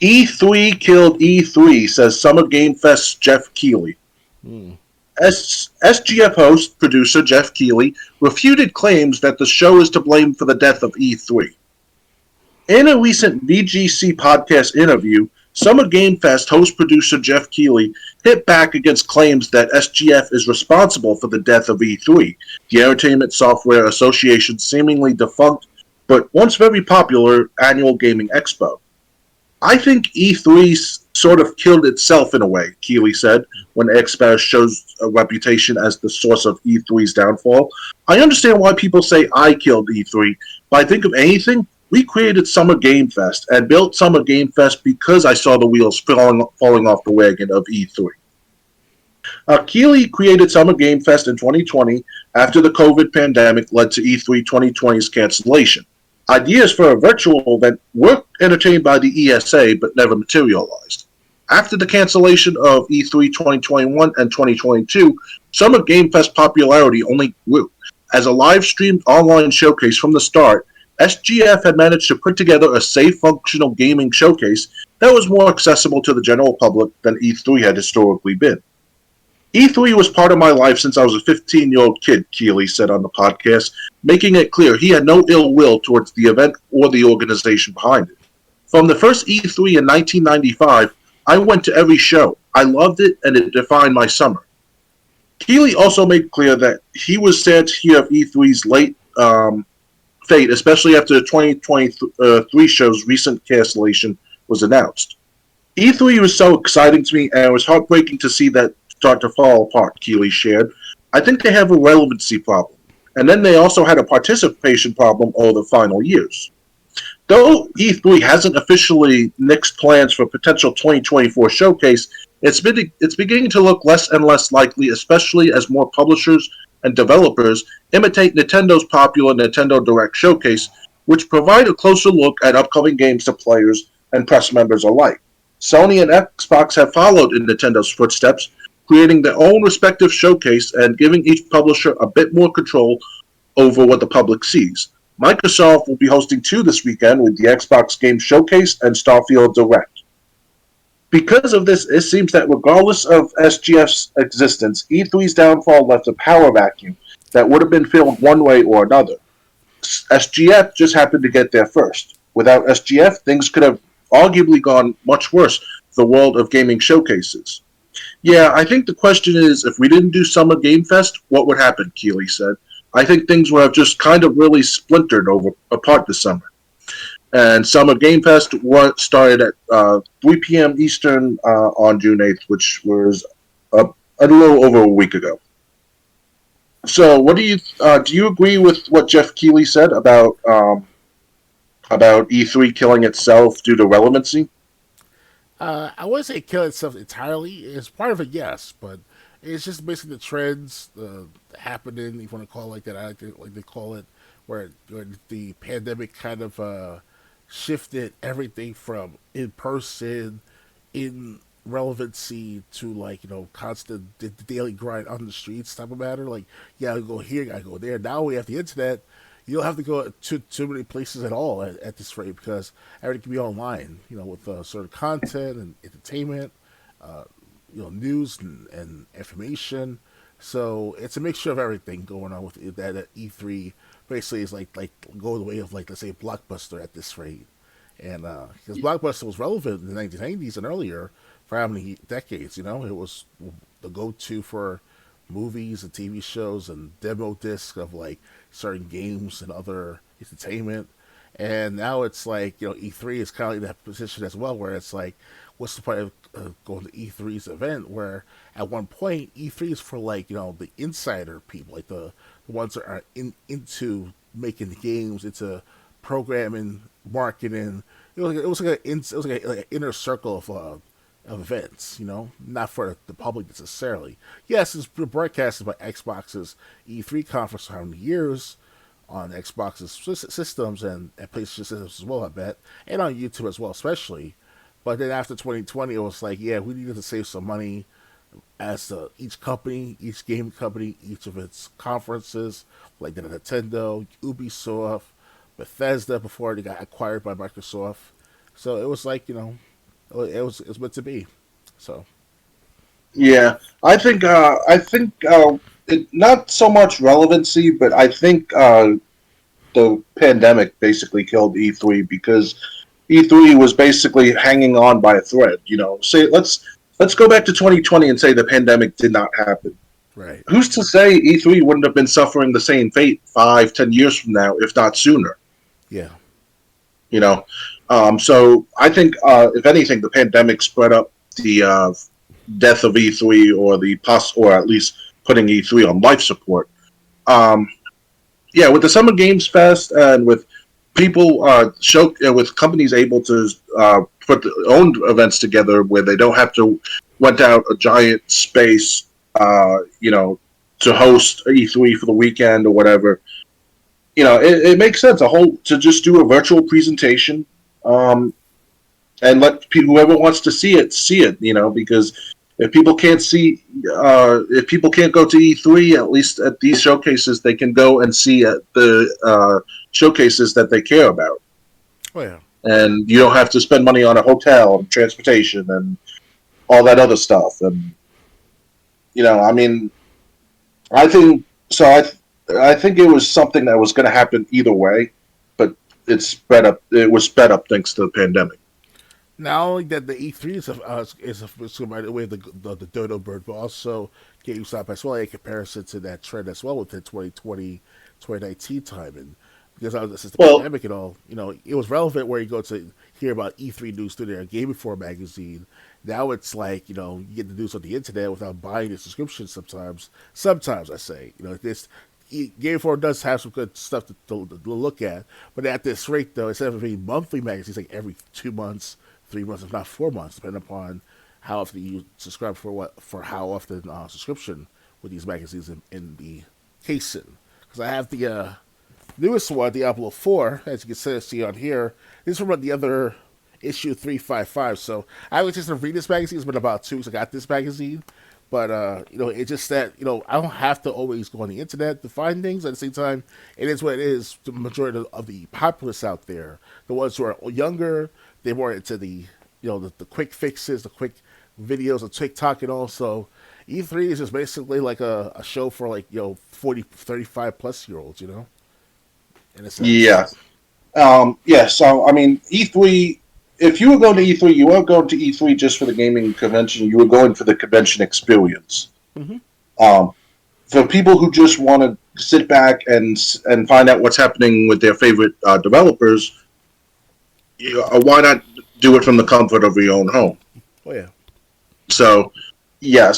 E3 killed E3, says Summer Game Fest Jeff Keighley. Hmm. SGF host, producer Jeff Keighley, refuted claims that the show is to blame for the death of E3. In a recent VGC podcast interview, Summer Game Fest host producer Jeff Keighley hit back against claims that SGF is responsible for the death of E3, the Entertainment Software Association's seemingly defunct but once very popular annual gaming expo. I think E3 sort of killed itself in a way, Keeley said, when Expo shows a reputation as the source of E3's downfall. I understand why people say I killed E3, but I think of anything, we created Summer Game Fest and built Summer Game Fest because I saw the wheels falling off the wagon of E3. Keeley created Summer Game Fest in 2020 after the COVID pandemic led to E3 2020's cancellation. Ideas for a virtual event were entertained by the ESA but never materialized. After the cancellation of E3 2021 and 2022, Summer Game Fest popularity only grew. As a live streamed online showcase from the start, SGF had managed to put together a safe, functional gaming showcase that was more accessible to the general public than E3 had historically been. E3 was part of my life since I was a 15-year-old kid, Keeley said on the podcast, making it clear he had no ill will towards the event or the organization behind it. From the first E3 in 1995, I went to every show. I loved it, and it defined my summer. Keeley also made clear that he was sad to hear of E3's late fate, especially after the 2023 show's recent cancellation was announced. E3 was so exciting to me, and it was heartbreaking to see that start to fall apart, Keeley shared. I think they have a relevancy problem. And then they also had a participation problem over the final years. Though E3 hasn't officially nixed plans for a potential 2024 showcase, it's beginning to look less and less likely, especially as more publishers and developers imitate Nintendo's popular Nintendo Direct Showcase, which provide a closer look at upcoming games to players and press members alike. Sony and Xbox have followed in Nintendo's footsteps, creating their own respective showcase and giving each publisher a bit more control over what the public sees. Microsoft will be hosting two this weekend with the Xbox Game Showcase and Starfield Direct. Because of this, it seems that regardless of SGF's existence, E3's downfall left a power vacuum that would have been filled one way or another. SGF just happened to get there first. Without SGF, things could have arguably gone much worse for the world of gaming showcases. Yeah, I think the question is, if we didn't do Summer Game Fest, what would happen, Keeley said. I think things would have just kind of really splintered apart this summer. And Summer Game Fest started at 3 p.m. Eastern on June 8th, which was a little over a week ago. So, what do you agree with what Jeff Keighley said about E3 killing itself due to relevancy? I wouldn't say kill itself entirely. It's part of it, yes, but it's just basically the trends happening, if you want to call it like that. I like they call it, where the pandemic kind of shifted everything from in person, in relevancy to like constant the daily grind on the streets type of matter. Like you gotta go here, you gotta go there. Now we have the internet. You don't have to go to too many places at all at this rate because everything can be online. With sort of content and entertainment, uh, news and information. So it's a mixture of everything going on with it, that E3 basically is like go the way of like let's say Blockbuster at this rate, and because Blockbuster was relevant in the 1990s and earlier for how many decades? It was the go-to for movies and TV shows and demo discs of like certain games and other entertainment. And now it's like E3 is kind of in that position as well, where it's like, what's the point of going to E3's event? Where at one point E3 is for like the insider people, like the ones that are into making the games, into programming, marketing. It was like an inner circle of events, not for the public necessarily. Yes, it's been broadcasted by Xbox's E3 conference for how many years on Xbox's systems and PlayStation systems as well, I bet, and on YouTube as well, especially. But then after 2020, it was like, yeah, we needed to save some money as each company, each game company, each of its conferences, like the Nintendo, Ubisoft, Bethesda before they got acquired by Microsoft. So it was like, it was meant to be. So Yeah, I think not so much relevancy, but I think the pandemic basically killed E3 because E3 was basically hanging on by a thread. Say let's go back to 2020 and say the pandemic did not happen. right, Who's to say E3 wouldn't have been suffering the same fate 5, 10 years from now, if not sooner? yeah, You know, so I think if anything, the pandemic spread up the death of E3 or at least putting E3 on life support. Um, yeah, with the Summer Games Fest and with people with companies able to put their own events together where they don't have to rent out a giant space, to host E3 for the weekend or whatever. It makes sense to just do a virtual presentation, um, and let people, whoever wants to see it. Because if people can't go to E3, at least at these showcases, they can go and see at the showcases that they care about, oh yeah. and you don't have to spend money on a hotel and transportation and all that other stuff. And I mean, I think so. I think it was something that was going to happen either way, but it's sped up. It was sped up thanks to the pandemic. Not only that the E3 is by the way the dodo bird, but also GameStop as well. A comparison to that trend as well within 2020, 2019 time, and because I was since the Well, pandemic and all, it was relevant where you go to hear about E3 news through their Game Inform magazine. Now it's like you get the news on the internet without buying a subscription. Sometimes I say this. Game Inform does have some good stuff to look at, but at this rate, though, instead of being monthly magazines, like every 2 months, 3 months, if not 4 months, depending upon how often you subscribe for how often subscription with these magazines in the casing. Because I have the newest one, Diablo 4, as you can see on here. This is from the other issue 355. So I was just read this magazine. It's been about 2 weeks I got this magazine. But it's just that I don't have to always go on the internet to find things. At the same time, it is what it is. The majority of the populace out there, the ones who are younger, they're more into the quick fixes, the quick videos of TikTok, and also E3 is just basically like a show for 40, 35 plus year olds. In a sense. yeah. Yeah, so I mean, E3. If you were going to E3, you weren't going to E3 just for the gaming convention. You were going for the convention experience. Mm-hmm. Um, for people who just want to sit back and find out what's happening with their favorite developers, why not do it from the comfort of your own home? Oh yeah. So, yeah.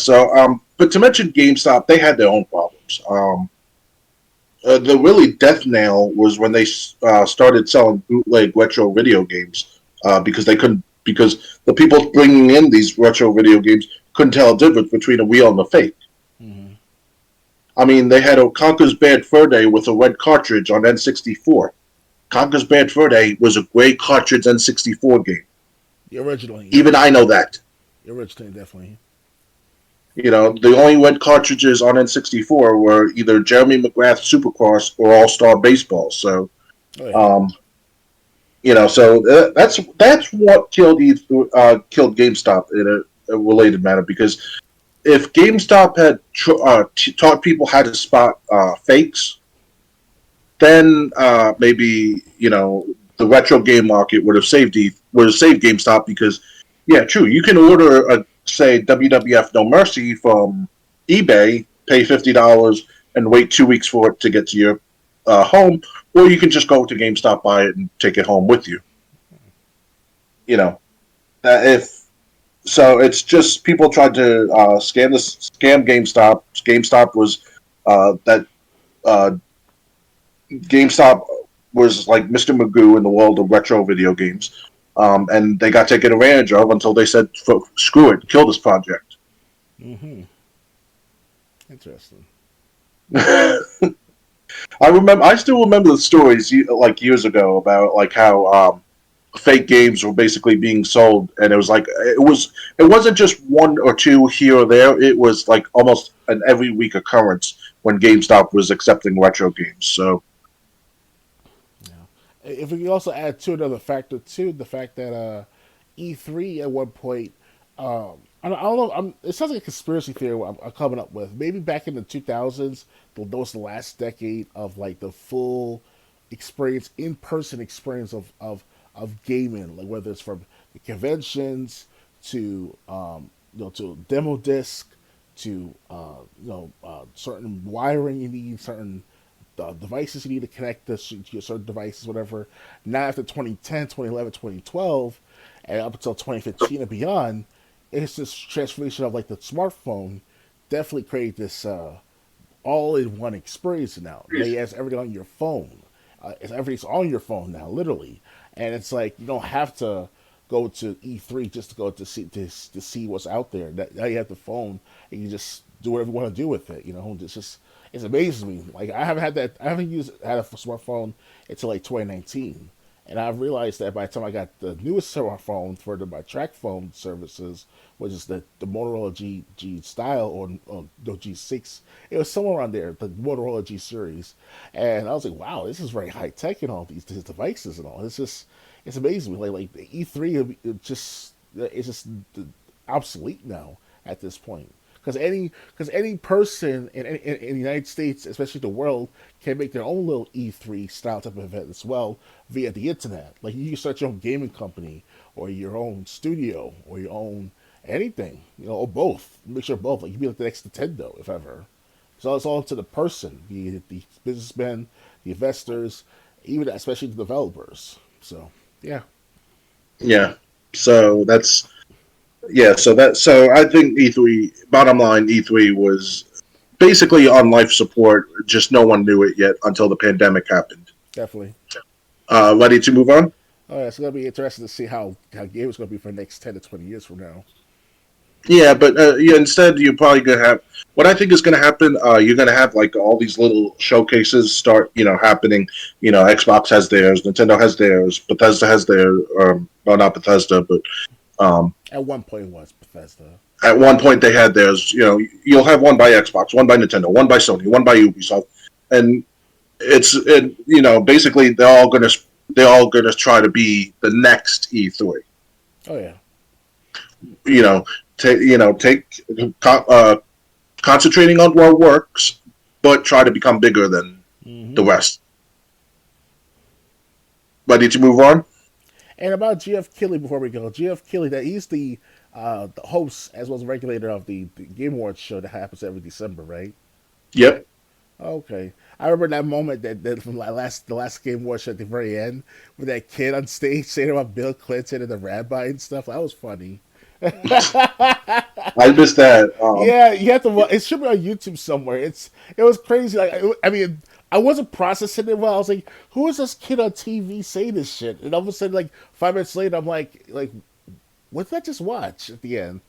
But to mention GameStop, they had their own problems. The really death nail was when they started selling bootleg retro video games because the people bringing in these retro video games couldn't tell the difference between a real and a fake. Mm-hmm. I mean, they had a Conker's Bad Fur Day with a red cartridge on N64. Conker's Bad Fur Day was a gray cartridge N64 game. Originally, Even I yes. know that. Originally, definitely. The only red cartridges on N64 were either Jeremy McGrath Supercross or All Star Baseball. So, Oh yeah. um, that's what killed GameStop in a related matter. Because if GameStop had taught people how to spot fakes, then maybe the retro game market would have saved GameStop. Because yeah, true, you can order a say WWF No Mercy from eBay, pay $50, and wait 2 weeks for it to get to your home, or you can just go to GameStop, buy it, and take it home with you. You know, if so, it's just people tried to scam GameStop. That uh, GameStop was like Mr. Magoo in the world of retro video games, and they got taken advantage of until they said, "Screw it, kill this project." Mm-hmm. Interesting. I still remember the stories like years ago about like how fake games were basically being sold, and it wasn't just one or two here or there. It was like almost an every week occurrence when GameStop was accepting retro games. So Yeah. If we also add to another factor too, the fact that E3 at one point. I don't know. It sounds like a conspiracy theory I'm coming up with. Maybe back in the 2000s, that was the last decade of like the full experience, in person experience of gaming. Like whether it's from the conventions to to demo disc to certain wiring you need, certain devices you need to connect this to your certain devices, whatever. Now after 2010, 2011, 2012, and up until 2015 and beyond, it's this transformation of like the smartphone definitely create this all-in-one experience now. Now you have everything on your phone. Everything's on your phone now, literally, and it's like you don't have to go to E3 just to go to see what's out there. Now you have the phone and you just do whatever you want to do with it. It's amazing to me. Like I haven't had a smartphone until like 2019, and I realized that by the time I got the newest smartphone for my track phone services, which is the Motorola G style or no G6, it was somewhere around there, the Motorola G series, and I was like, wow, this is very high tech and all these devices and all. It's amazing. Like the E3, it's just obsolete now at this point. Because any person in the United States, especially the world, can make their own little E3 style type of event as well via the internet. Like you can start your own gaming company or your own studio or your own anything, or both. Make sure both. Like you be like the next Nintendo, if ever. So it's all up to the person, the businessmen, the investors, even especially the developers. So yeah. Yeah. So that's so I think E3. Bottom line, E3 was basically on life support. Just no one knew it yet until the pandemic happened. Definitely. Ready to move on? Oh, yeah, it's gonna be interesting to see how gaming's gonna be for the next 10 to 20 years from now. Yeah, but instead you're probably gonna have what I think is gonna happen. You're gonna have like all these little showcases start, happening. Xbox has theirs, Nintendo has theirs, Bethesda has their, well, not Bethesda, but At one point, it was Bethesda. at one point they had theirs. You'll have one by Xbox, one by Nintendo, one by Sony, one by Ubisoft, and basically they're all gonna try to be the next E3. Oh yeah. You know, take concentrating on what works, but try to become bigger than Mm-hmm. the rest. Ready to move on? And about GF Kelly before we go, GF Kelly, that he's the host as well as regulator of the Game Awards show that happens every December, right? Yep. Okay, I remember that moment that from the last Game Awards show at the very end with that kid on stage saying about Bill Clinton and the rabbi and stuff. That was funny. I missed that. Yeah, you have to. It should be on YouTube somewhere. It was crazy. Like I mean, I wasn't processing it well. I was like, "Who is this kid on TV saying this shit?" And all of a sudden, like 5 minutes later, I'm like, what did I just watch at the end?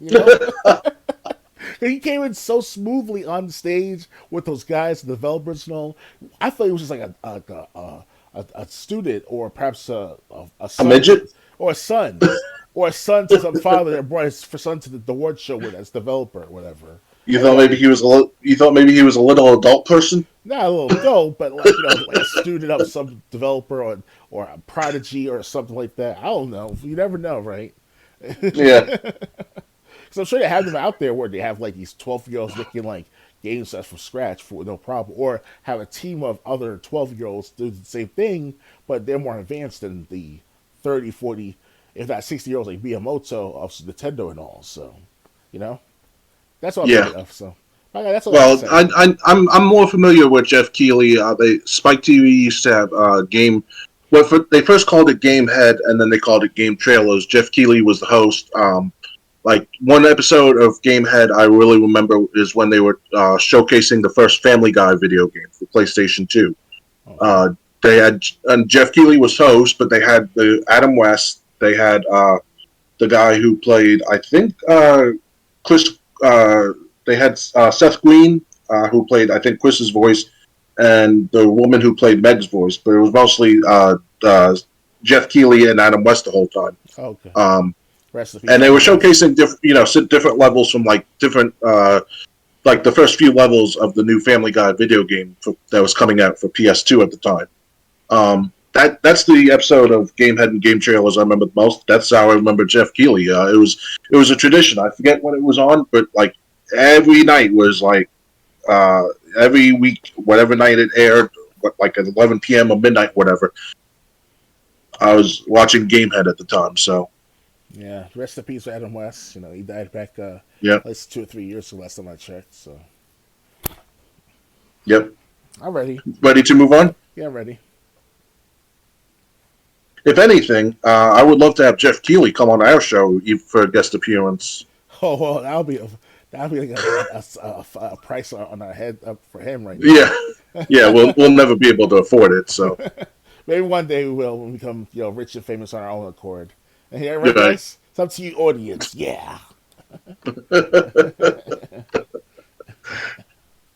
He came in so smoothly on the stage with those guys, the developers and all. I thought he was just like a student or perhaps a a son midget? or a son or a son to some father that brought his son to the award show with as developer or whatever. You And thought maybe he was a little. You thought maybe he was a little adult person. not a little dope, but like like a student of some developer or a prodigy or something like that. I don't know. You never know, right? Yeah. So I'm sure they have them out there where they have like these 12-year-olds making like game sets from scratch for no problem, or have a team of other 12-year-olds do the same thing, but they're more advanced than the 30, 40, if not 60-year-olds like Miyamoto of Nintendo and all. So, you know, that's what I'm Yeah. thinking of. So, okay, that's all I have to Well, say. I'm more familiar with Jeff Keighley. Spike TV used to have game. Well, they first called it Game Head, and then they called it Game Trailers. Jeff Keighley was the host. Like one episode of Gamehead I really remember is when they were showcasing the first Family Guy video game for PlayStation 2. Okay. They had and Jeff Keighley was host, but they had the Adam West. They had the guy who played I think Chris. They had Seth Green who played I think Chris's voice, and the woman who played Meg's voice. But it was mostly Jeff Keighley and Adam West the whole time. Okay. Rest in peace, And they were Adam West. showcasing different levels from like different like the first few levels of the new Family Guy video game that was coming out for PS2 at the time. that's the episode of Gamehead and Game Trailers I remember the most. That's how I remember Jeff Keighley. It was a tradition. I forget when it was on, but like every night was like uh, every week, whatever night it aired, like at 11 p.m. or midnight, whatever. I was watching Gamehead at the time, so Yeah, rest in peace, Adam West. You know, he died back yeah, at least 2 or 3 years ago. Last time I checked. So yep. I'm ready. Ready to move on? Yeah, I'm ready. If anything, I would love to have Jeff Keighley come on our show for a guest appearance. Oh well, that'll be like a price on our head up for him right now. Yeah, yeah. We'll never be able to afford it, so Maybe one day we will when we become rich and famous on our own accord. And yeah, right, right. guys. It's up to you, audience. Yeah.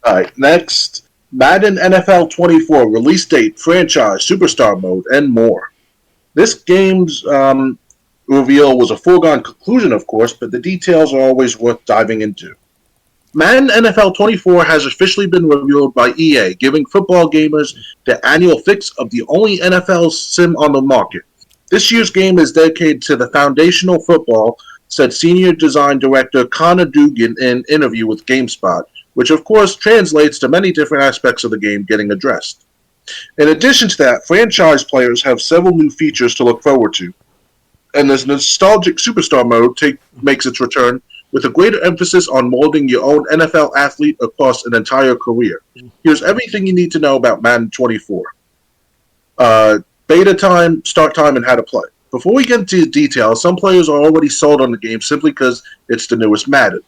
All right, next, Madden NFL 24 release date, franchise, superstar mode, and more. This game's reveal was a foregone conclusion, of course, but the details are always worth diving into. Madden NFL 24 has officially been revealed by EA, giving football gamers the annual fix of the only NFL sim on the market. This year's game is dedicated to the foundational football, said senior design director Connor Dugan in an interview with GameSpot, which of course translates to many different aspects of the game getting addressed. In addition to that, franchise players have several new features to look forward to, and this nostalgic superstar mode makes its return with a greater emphasis on molding your own NFL athlete across an entire career. Here's everything you need to know about Madden 24. Beta time, start time, and how to play. Before we get into the details, some players are already sold on the game simply because it's the newest Madden.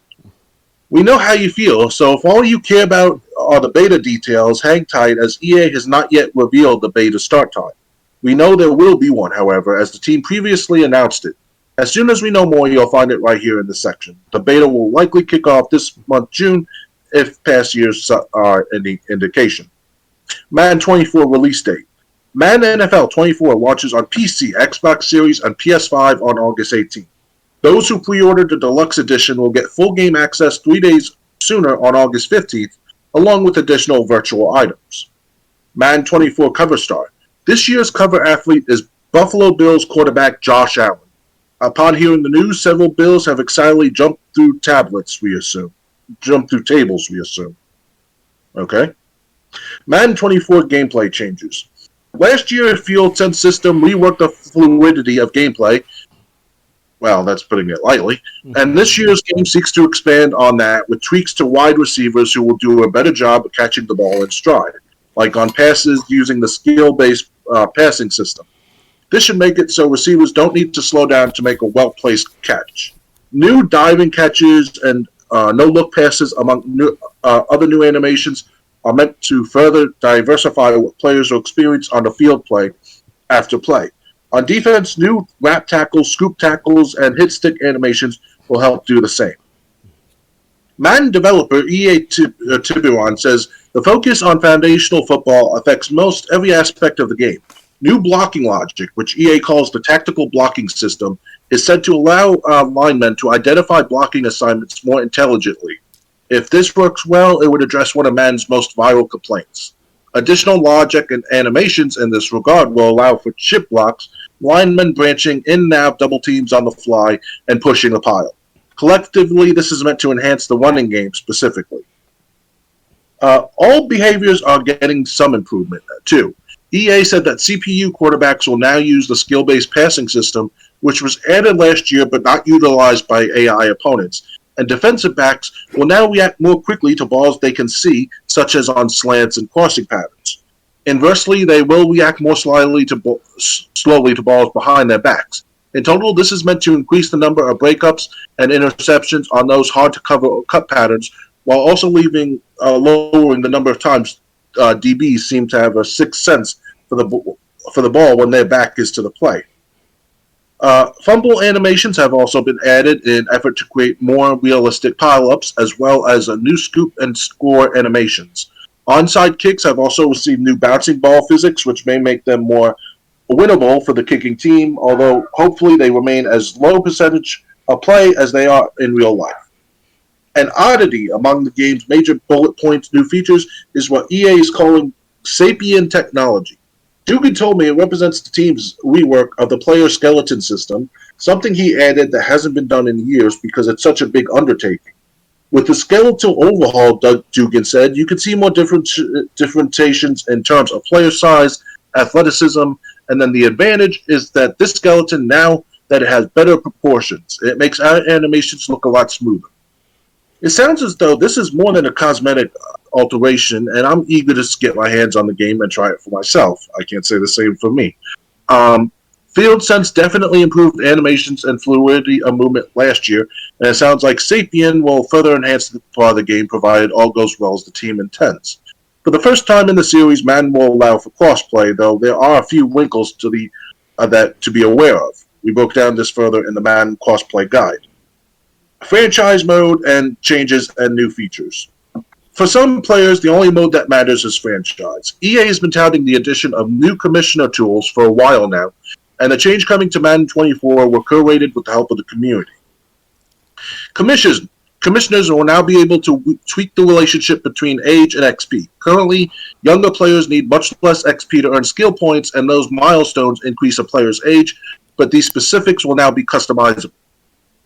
We know how you feel, so if all you care about are the beta details, hang tight as EA has not yet revealed the beta start time. We know there will be one, however, as the team previously announced it. As soon as we know more, you'll find it right here in this section. The beta will likely kick off this month, June, if past years are any indication. Madden 24 release date. Madden NFL 24 launches on PC, Xbox Series, and PS5 on August 18th. Those who pre-ordered the deluxe edition will get full game access 3 days sooner on August 15th, along with additional virtual items. Madden 24 cover star. This year's cover athlete is Buffalo Bills quarterback Josh Allen. Upon hearing the news, several Bills have excitedly jumped through tables, we assume. Okay. Madden 24 gameplay changes. Last year, Field Sense system reworked the fluidity of gameplay. Well, that's putting it lightly. And this year's game seeks to expand on that with tweaks to wide receivers who will do a better job of catching the ball in stride, like on passes using the skill-based passing system. This should make it so receivers don't need to slow down to make a well-placed catch. New diving catches and no-look passes among other new animations are meant to further diversify what players will experience on the field play after play. On defense, new wrap tackles, scoop tackles, and hit stick animations will help do the same. Madden developer EA Tiburon says the focus on foundational football affects most every aspect of the game. New blocking logic, which EA calls the tactical blocking system, is said to allow linemen to identify blocking assignments more intelligently. If this works well, it would address one of Madden's most viral complaints. Additional logic and animations in this regard will allow for chip blocks, linemen branching in and out double teams on the fly, and pushing the pile. Collectively, this is meant to enhance the running game specifically. All behaviors are getting some improvement, too. EA said that CPU quarterbacks will now use the skill-based passing system, which was added last year but not utilized by AI opponents. And defensive backs will now react more quickly to balls they can see, such as on slants and crossing patterns. Inversely, they will react more slowly to balls behind their backs. In total, this is meant to increase the number of breakups and interceptions on those hard-to-cover cut patterns, while also lowering the number of times DBs seem to have a sixth sense for the ball when their back is to the play. Fumble animations have also been added in an effort to create more realistic pile-ups, as well as a new scoop and score animations. Onside kicks have also received new bouncing ball physics, which may make them more winnable for the kicking team, although hopefully they remain as low percentage of play as they are in real life. An oddity among the game's major bullet points new features is what EA is calling sapient technology. Dugan told me it represents the team's rework of the player skeleton system, something he added that hasn't been done in years because it's such a big undertaking. With the skeletal overhaul, Dugan said, you can see more differentiations in terms of player size, athleticism, and then the advantage is that this skeleton, now that it has better proportions, it makes our animations look a lot smoother. It sounds as though this is more than a cosmetic alteration, and I'm eager to get my hands on the game and try it for myself. I can't say the same for me. Um, Field Sense definitely improved animations and fluidity of movement last year, and it sounds like Sapien will further enhance the part of the game provided all goes well as the team intends. For the first time in the series, Madden will allow for crossplay, though there are a few wrinkles to the that to be aware of. We broke down this further in the Madden crossplay guide. Franchise mode and changes and new features. For some players, the only mode that matters is franchise. EA has been touting the addition of new commissioner tools for a while now, and the change coming to Madden 24 were curated with the help of the community. Commissioners will now be able to tweak the relationship between age and XP. Currently, younger players need much less XP to earn skill points, and those milestones increase a player's age, but these specifics will now be customizable.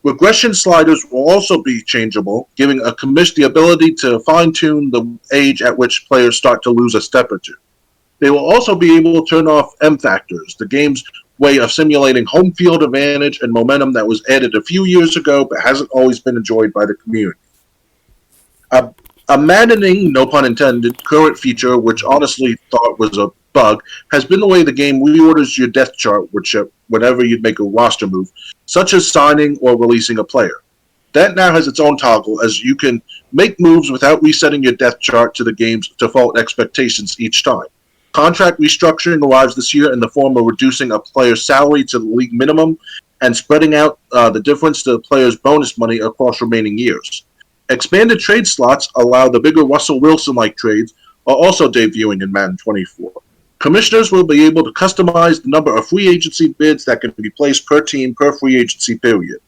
Regression sliders will also be changeable, giving a commish the ability to fine-tune the age at which players start to lose a step or two. They will also be able to turn off M factors, the game's way of simulating home field advantage and momentum that was added a few years ago but hasn't always been enjoyed by the community. A maddening, no pun intended, current feature, which honestly thought was a bug, has been the way the game reorders your depth chart whenever you'd make a roster move, such as signing or releasing a player. That now has its own toggle, as you can make moves without resetting your depth chart to the game's default expectations each time. Contract restructuring arrives this year in the form of reducing a player's salary to the league minimum and spreading out the difference to the player's bonus money across remaining years. Expanded trade slots allow the bigger Russell Wilson-like trades are also debuting in Madden 24. Commissioners will be able to customize the number of free agency bids that can be placed per team per free agency period.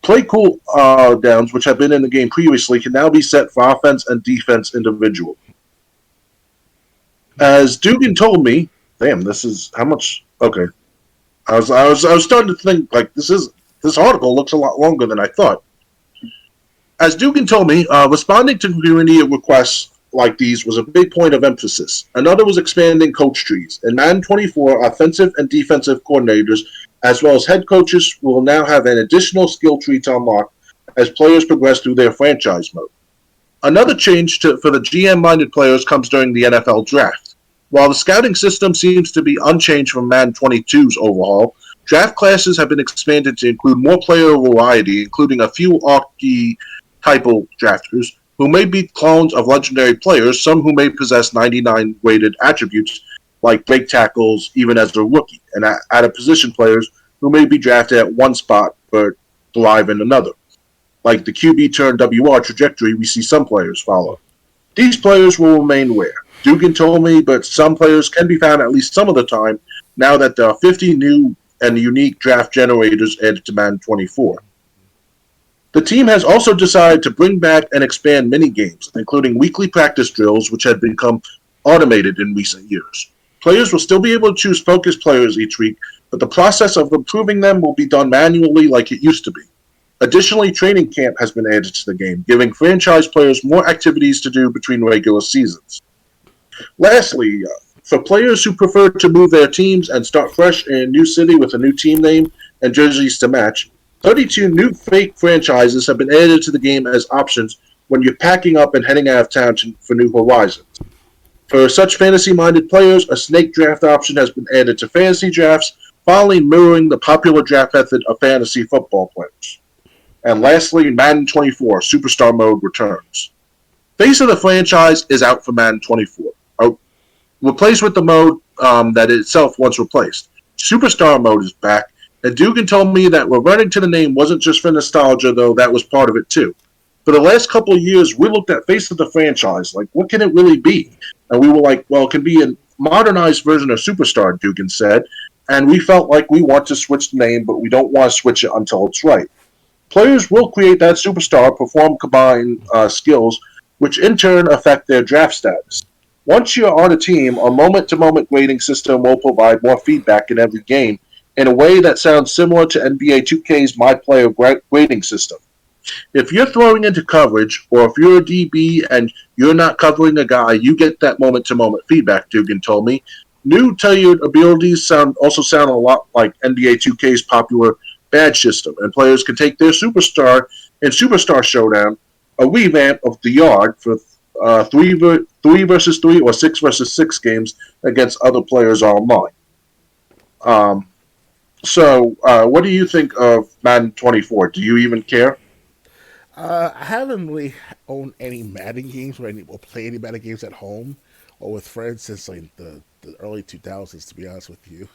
Play cooldowns, which have been in the game previously, can now be set for offense and defense individually. As Dugan told me, damn, this is how much? Okay, I was starting to think like this article looks a lot longer than I thought. As Dugan told me, responding to community requests like these was a big point of emphasis. Another was expanding coach trees. In Madden 24, offensive and defensive coordinators, as well as head coaches, will now have an additional skill tree to unlock as players progress through their franchise mode. Another change for the GM-minded players comes during the NFL draft. While the scouting system seems to be unchanged from Madden 22's overhaul, draft classes have been expanded to include more player variety, including a few archetypal drafters, who may be clones of legendary players, some who may possess 99 weighted attributes like break tackles even as a rookie, and at position players who may be drafted at one spot but thrive in another, like the QB turn WR trajectory we see some players follow. These players will remain rare. Dugan told me, but some players can be found at least some of the time now that there are 50 new and unique draft generators added to Madden 24. The team has also decided to bring back and expand mini-games, including weekly practice drills, which had become automated in recent years. Players will still be able to choose focus players each week, but the process of improving them will be done manually like it used to be. Additionally, training camp has been added to the game, giving franchise players more activities to do between regular seasons. Lastly, for players who prefer to move their teams and start fresh in a new city with a new team name and jerseys to match, 32 new fake franchises have been added to the game as options when you're packing up and heading out of town for new horizons. For such fantasy-minded players, a snake draft option has been added to fantasy drafts, finally mirroring the popular draft method of fantasy football players. And lastly, Madden 24 Superstar Mode returns. Face of the franchise is out for Madden 24, replaced with the mode that it itself once replaced. Superstar Mode is back, and Dugan told me that reverting to the name wasn't just for nostalgia, though that was part of it too. For the last couple of years, we looked at Face of the franchise, like, what can it really be? And we were like, well, it can be a modernized version of Superstar, Dugan said, and we felt like we want to switch the name, but we don't want to switch it until it's right. Players will create that superstar, perform combined skills, which in turn affect their draft status. Once you're on a team, a moment to moment grading system will provide more feedback in every game in a way that sounds similar to NBA 2K's My Player grading system. If you're throwing into coverage, or if you're a DB and you're not covering a guy, you get that moment to moment feedback, Dugan told me. New tailored abilities sound a lot like NBA 2K's popular badge system, and players can take their superstar in Superstar Showdown, a revamp of the yard for three versus three or six versus six games against other players online. Um, what do you think of Madden 24? Do you even care? I haven't really owned any Madden games or play any Madden games at home or with friends since like the early 2000s, to be honest with you.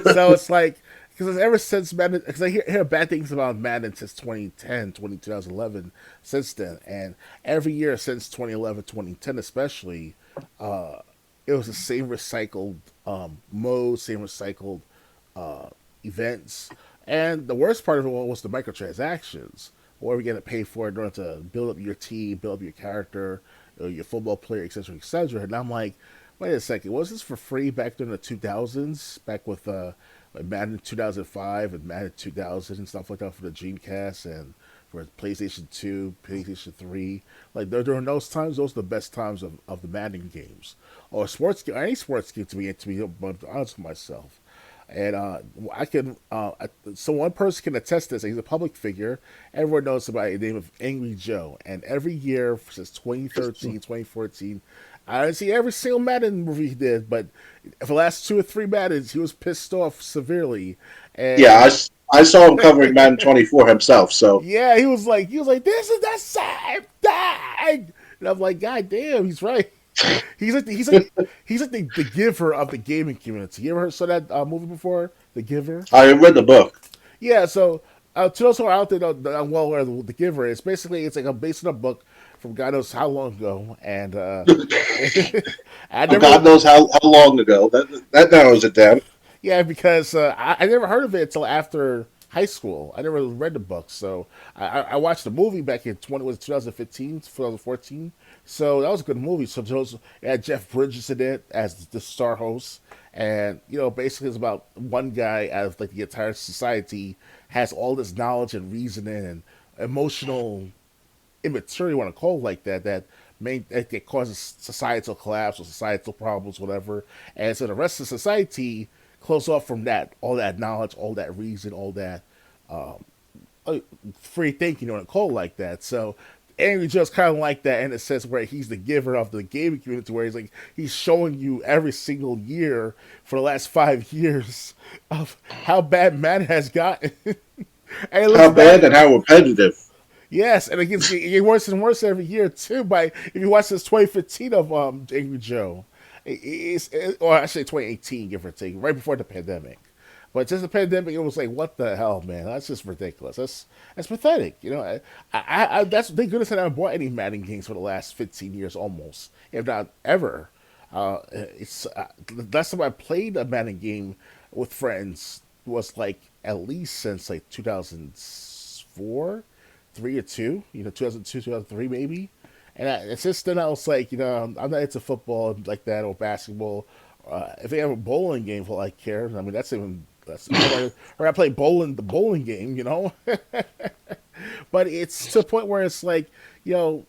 So it's like, because ever since Madden, because I hear bad things about Madden since 2010, 2011, since then. And every year since 2011, 2010 especially, uh, it was the same recycled mode, same recycled uh, events. And the worst part of it was the microtransactions, where we get to pay for in order to build up your team, build up your character, your football player, etc., etc. And I'm like, wait a second, was this for free back during the 2000s, back with like Madden 2005 and Madden 2000 and stuff like that for the Dreamcast and for PlayStation 2, PlayStation 3? Like during those times, those are the best times of the Madden games or sports game, any sports game to be honest with myself. And I can, so one person can attest this. He's a public figure. Everyone knows about the name of Angry Joe. And every year since 2013, 2014, I didn't see every single Madden movie he did, but for the last two or three Maddens, he was pissed off severely. Yeah, And I saw him covering Madden 24 himself. So yeah, he was like, this is the same thing. And I'm like, God damn, he's right. He's like the giver of the gaming community. You ever heard saw that movie before, The Giver? I read the book. Yeah, so to those who are out there that I'm well aware of the Giver is basically it's like a based on a book from God knows how long ago, and I never God knows how long ago. That narrows it down. yeah because I never heard of it until after high school. I never read the book, so I watched the movie back in 2015, 2014. So that was a good movie. So those it had Jeff Bridges in it as the star host, and basically it's about one guy out of like the entire society has all this knowledge and reasoning and emotional immaturity, you want to call it like that, that causes societal collapse or societal problems, whatever. And so the rest of society close off from that, all that knowledge, all that reason, all that um, free thinking, you want to call it like that. So Angry Joe's kind of like that in a sense where he's the giver of the gaming community, where he's showing you every single year for the last 5 years of how bad man has gotten. And it looks How bad bad. and how repetitive. Yes, and it gets worse and worse every year too. By if you watch this 2015 of Angry Joe, or actually 2018, give or take, right before the pandemic. But just the pandemic, it was like, what the hell, man? That's just ridiculous. That's pathetic. That's thank goodness I haven't bought any Madden games for the last 15 years, almost, if not ever. It's the last time I played a Madden game with friends was like at least since like 2004, 3 or 2, 2002, 2003 maybe. And since then I was like, I'm not into football like that or basketball. If they have a bowling game, for I care. I mean, that's or I play bowling the bowling game. But it's to the point where it's like, you know,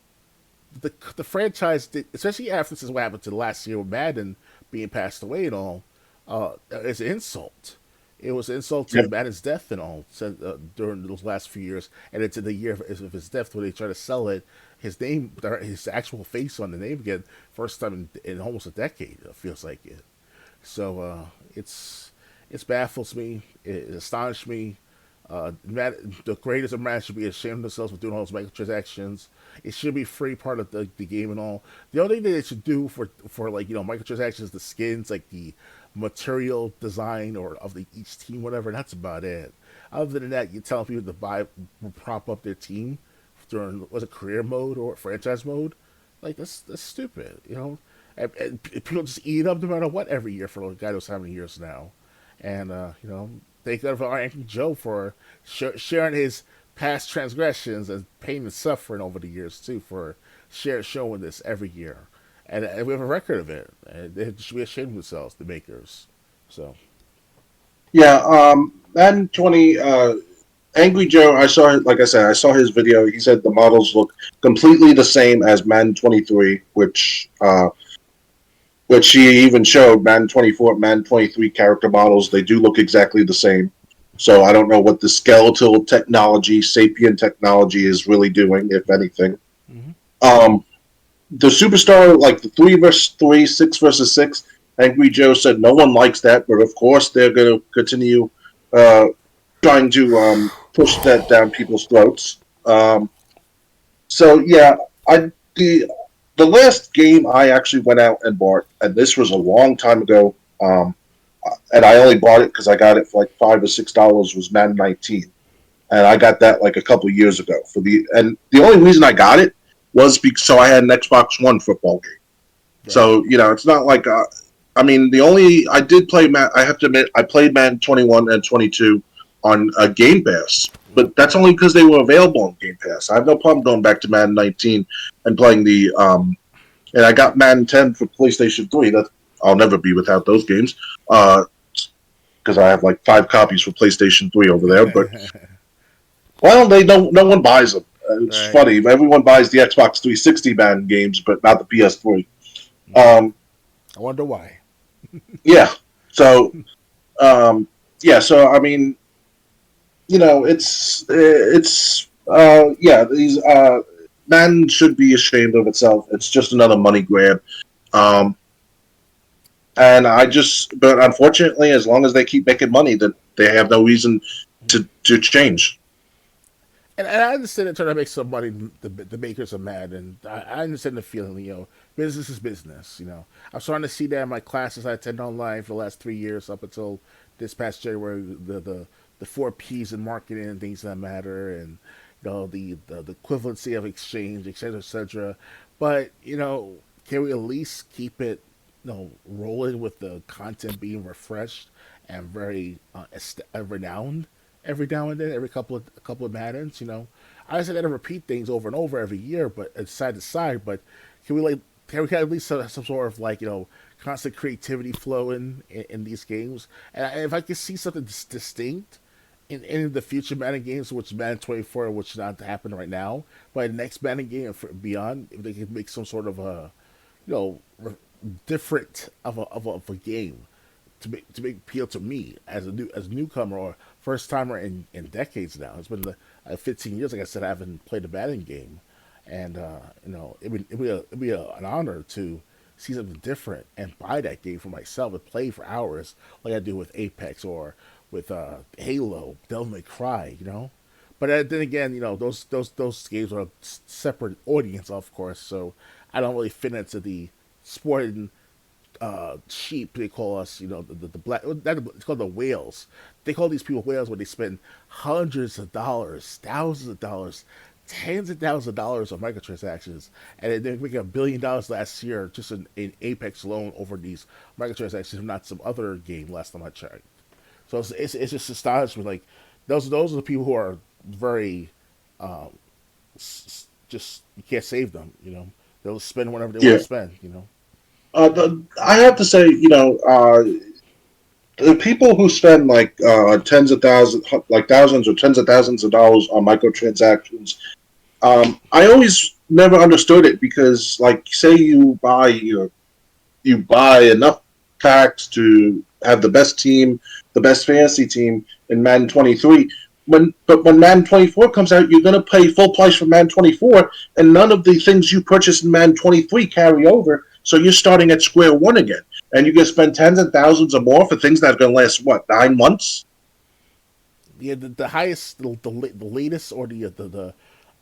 the franchise, especially after this is what happened to last year with Madden being passed away and all, it's an insult. It was an insult to Yep. Madden's death and all during those last few years, and it's in the year of his death where they try to sell it, his name, his actual face on the name again, first time in almost a decade. It feels like it. So it's baffles me. It astonished me. The creators of Madden should be ashamed of themselves for doing all those microtransactions. It should be free part of the game and all. The only thing that they should do for like microtransactions, the skins, like the material design or of each team, whatever. That's about it. Other than that, you're telling people to buy, prop up their team during was it career mode or franchise mode. Like that's stupid. And people just eat it up no matter what every year for God knows how many years now. And thank God for our Uncle Joe for sharing his past transgressions and pain and suffering over the years too for showing this every year. and we have a record of it. And they should be ashamed of themselves, the makers. So Yeah, Madden 20, Angry Joe, I saw, like I said, I saw his video. He said the models look completely the same as Madden 23, which he even showed Madden 24, Madden 23 character models. They do look exactly the same. So I don't know what the skeletal technology, sapient technology, is really doing, if anything. mm-hmm. Um, the superstar, like the 3 versus 3, 6 versus 6, Angry Joe said no one likes that, but of course they're going to continue uh, trying to push that down people's throats. So yeah, I the last game I actually went out and bought, and this was a long time ago, and I only bought it because I got it for like $5 or $6. Was Madden 19, and I got that like a couple of years ago. And the only reason I got it was because so I had an Xbox One football game. Right. So it's not like I mean the only I did play I have to admit I played Madden 21 and 22 on Game Pass, but that's only because they were available on Game Pass. I have no problem going back to Madden 19 and playing the and I got Madden 10 for PlayStation 3. That I'll never be without those games because I have like 5 copies for PlayStation 3 over there. But well, they don't. No one buys them. It's Right. funny. Everyone buys the Xbox 360 Madden games, but not the PS3. Um, I wonder why. yeah. So yeah. So I mean, yeah. These Madden should be ashamed of itself. It's just another money grab. Um, and but unfortunately, as long as they keep making money, that they have no reason to change. And I understand they're trying to make some money. The makers are mad, and I understand the feeling. Business is business. I'm starting to see that in my classes I attend online for the last 3 years up until this past January. The 4 P's in marketing and things that matter, and the equivalency of exchange, etc., etc. But can we at least keep it rolling with the content being refreshed and very renowned every now and then, every couple of Maddens. I said I don't repeat things over and over every year, but side to side. But can we can we at least have some sort of constant creativity flow in these games? And if I can see something distinct in the future Madden games, which Madden 24, which is not to happen right now, but the next Madden game and beyond, if they can make some sort of a you know different of a game to make appeal to me as a newcomer or first timer in decades now. It's been 15 years, like I said, I haven't played a Madden game, and it'd be an honor to see something different and buy that game for myself and play for hours like I do with Apex or with Halo, Devil May Cry. But then again, those games are a separate audience, of course. So I don't really fit into the sporting sheep. They call us, the black. It's called the whales. They call these people whales when they spend hundreds of dollars, thousands of dollars, tens of thousands of dollars on microtransactions, and they make $1 billion last year just in Apex alone over these microtransactions, not some other game. Last time I checked, so it's just astonishing. Like those are the people who are very um, just you can't save them. They'll spend whatever they want Yeah. to spend. I have to say, the people who spend like tens of thousands, like thousands or tens of thousands of dollars on microtransactions, I always never understood it because, like, say you buy enough packs to have the best team, the best fantasy team in Madden 23. When Madden 24 comes out, you're going to pay full price for Madden 24, and none of the things you purchased in Madden 23 carry over. So you're starting at square one again, and you're going to spend tens of thousands or more for things that are going to last 9 months. Yeah, the highest, the latest, or the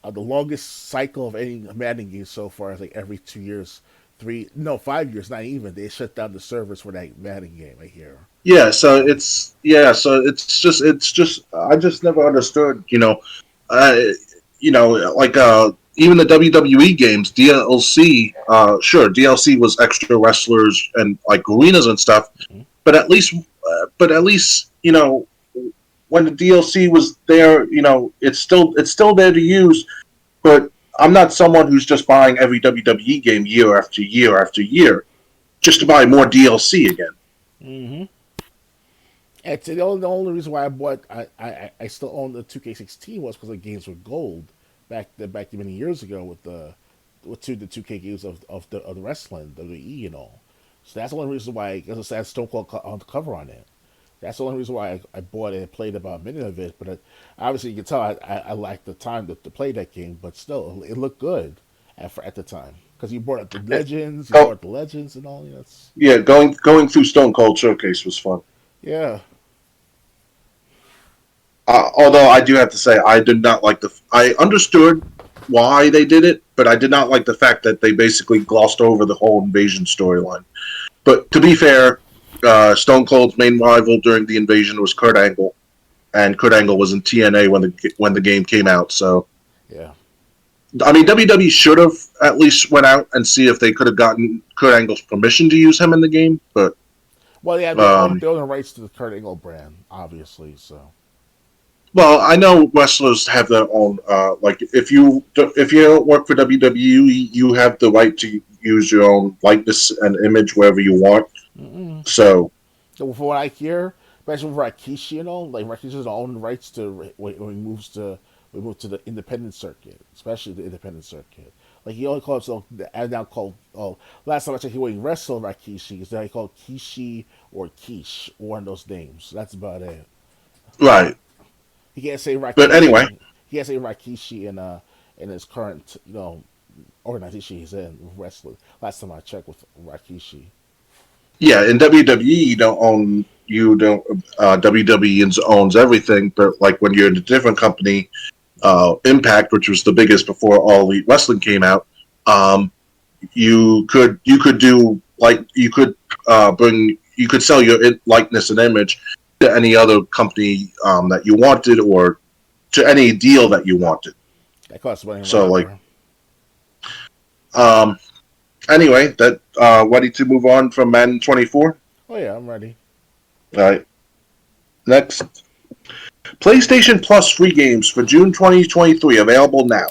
longest cycle of any Madden game so far is like every 2 years, 5 years, not even. They shut down the servers for that Madden game. I hear. It's just I just never understood. Uh, like even the WWE games, DLC. Sure, DLC was extra wrestlers and like arenas and stuff, Mm-hmm. but at least when the DLC was there, it's still there to use. But I'm not someone who's just buying every WWE game year after year after year just to buy more DLC again. Mm-hmm. It's the only reason why I still own the 2K16 was because the games were gold back many years ago with the 2K games of the wrestling WWE and all. So that's the only reason why, as I said, Stone Cold on the cover on it. That's the only reason why I bought it and played about a minute of it. But obviously, you can tell I lacked the time to play that game. But still, it looked good at the time because you brought up the legends, Oh, and all. That's yeah, going through Stone Cold Showcase was fun. yeah. Although I do have to say, I did not like the. I understood why they did it, but I did not like the fact that they basically glossed over the whole invasion storyline. But to be fair, Stone Cold's main rival during the invasion was Kurt Angle, and Kurt Angle was in TNA when the game came out. So Yeah. I mean, WWE should have at least went out and see if they could have gotten Kurt Angle's permission to use him in the game. But Well, yeah, um, they own the rights to the Kurt Angle brand, obviously. So well, I know wrestlers have their own. Like if you don't work for WWE, you have the right to use your own likeness and image wherever you want. mm-mm. So So from what I hear, especially for Rikishi and all, like Rikishi's own rights to when he moves to we move to the independent circuit, especially the independent circuit. Like he only calls himself now called last time I checked he wasn't wrestled Rikishi, is that he called Kishi or Kish, one of those names. That's about it. right, He can't say but anyway, Rikishi. He can't say Rikishi in his current organization he's in wrestling. Last time I checked with Rikishi. yeah, in WWE you don't WWE owns everything, but like when you're in a different company, Impact, which was the biggest before All Elite Wrestling came out, you could do like you could sell your likeness and image to any other company that you wanted or to any deal that you wanted. That costs money, So like whatever. um, anyway, that ready to move on from Madden 24. Oh yeah, I'm ready. All right, next PlayStation Plus free games for June 2023 available now.